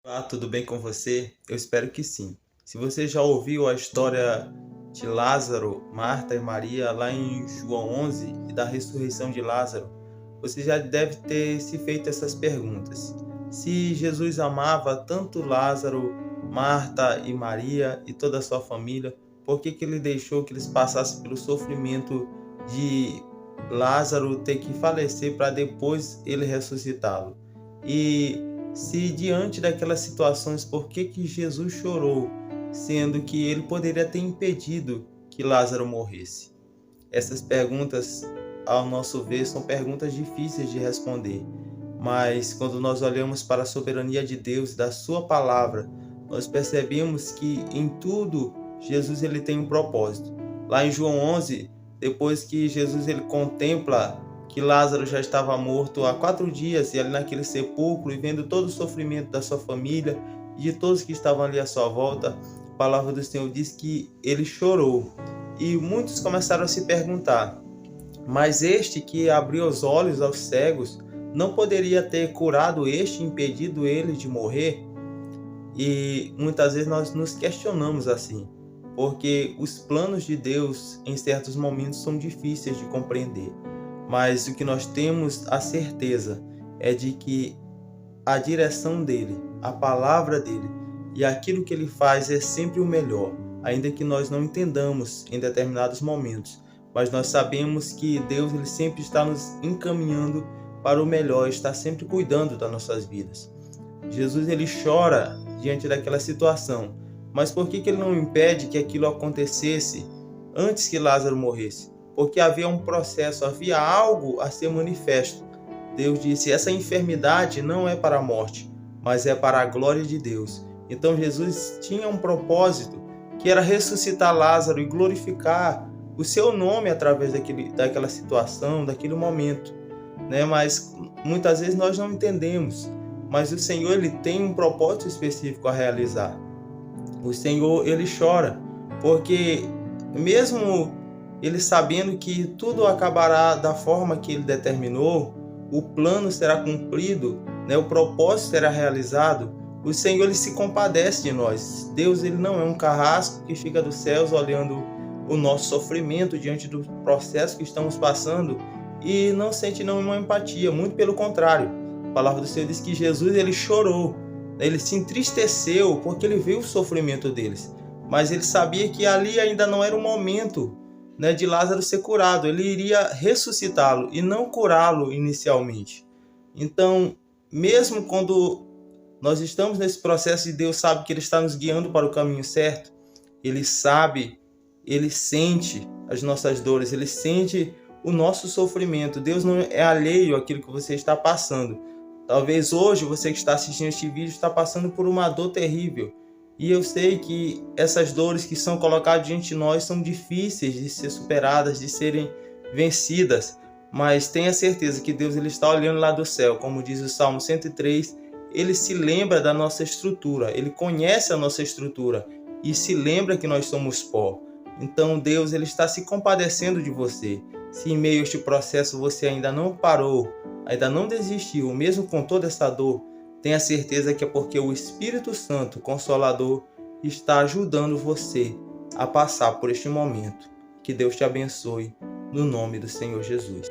Olá, tudo bem com você? Eu espero que sim. Se você já ouviu a história de Lázaro, Marta e Maria lá em João 11 e da ressurreição de Lázaro, você já deve ter se feito essas perguntas. Se Jesus amava tanto Lázaro, Marta e Maria e toda a sua família, por que ele deixou que eles passassem pelo sofrimento de Lázaro ter que falecer para depois ele ressuscitá-lo? E se diante daquelas situações, por que Jesus chorou, sendo que ele poderia ter impedido que Lázaro morresse? Essas perguntas, ao nosso ver, são perguntas difíceis de responder, mas quando nós olhamos para a soberania de Deus, da sua palavra, nós percebemos que em tudo Jesus ele tem um propósito. Lá em João 11, depois que Jesus ele contempla que Lázaro já estava morto há 4 dias e ali naquele sepulcro, e vendo todo o sofrimento da sua família e de todos que estavam ali à sua volta, a palavra do Senhor diz que ele chorou. E muitos começaram a se perguntar: mas este que abriu os olhos aos cegos, não poderia ter curado este, impedido ele de morrer? E muitas vezes nós nos questionamos assim, porque os planos de Deus em certos momentos são difíceis de compreender. Mas o que nós temos a certeza é de que a direção dele, a palavra dele e aquilo que ele faz é sempre o melhor, ainda que nós não entendamos em determinados momentos. Mas nós sabemos que Deus ele sempre está nos encaminhando para o melhor, está sempre cuidando das nossas vidas. Jesus ele chora diante daquela situação, mas por que ele não impede que aquilo acontecesse antes que Lázaro morresse? Porque havia um processo, havia algo a ser manifesto. Deus disse: essa enfermidade não é para a morte, mas é para a glória de Deus. Então Jesus tinha um propósito, que era ressuscitar Lázaro e glorificar o seu nome através daquela situação, daquele momento, né? Mas muitas vezes nós não entendemos. Mas o Senhor ele tem um propósito específico a realizar. O Senhor ele chora, porque mesmo ele sabendo que tudo acabará da forma que ele determinou, o plano será cumprido, né? O propósito será realizado, o Senhor ele se compadece de nós. Deus ele não é um carrasco que fica dos céus olhando o nosso sofrimento diante do processo que estamos passando e não sente nenhuma empatia, muito pelo contrário. A palavra do Senhor diz que Jesus ele chorou, ele se entristeceu porque ele viu o sofrimento deles, mas ele sabia que ali ainda não era o momento, né, de Lázaro ser curado. Ele iria ressuscitá-lo e não curá-lo inicialmente. Então, mesmo quando nós estamos nesse processo e Deus sabe que ele está nos guiando para o caminho certo, ele sabe, ele sente as nossas dores, ele sente o nosso sofrimento. Deus não é alheio àquilo que você está passando. Talvez hoje você que está assistindo este vídeo está passando por uma dor terrível. E eu sei que essas dores que são colocadas diante de nós são difíceis de ser superadas, de serem vencidas. Mas tenha certeza que Deus ele está olhando lá do céu, como diz o Salmo 103, ele se lembra da nossa estrutura, ele conhece a nossa estrutura e se lembra que nós somos pó. Então Deus ele está se compadecendo de você. Se em meio a este processo você ainda não parou, ainda não desistiu, mesmo com toda essa dor, tenha certeza que é porque o Espírito Santo, Consolador, está ajudando você a passar por este momento. Que Deus te abençoe, no nome do Senhor Jesus.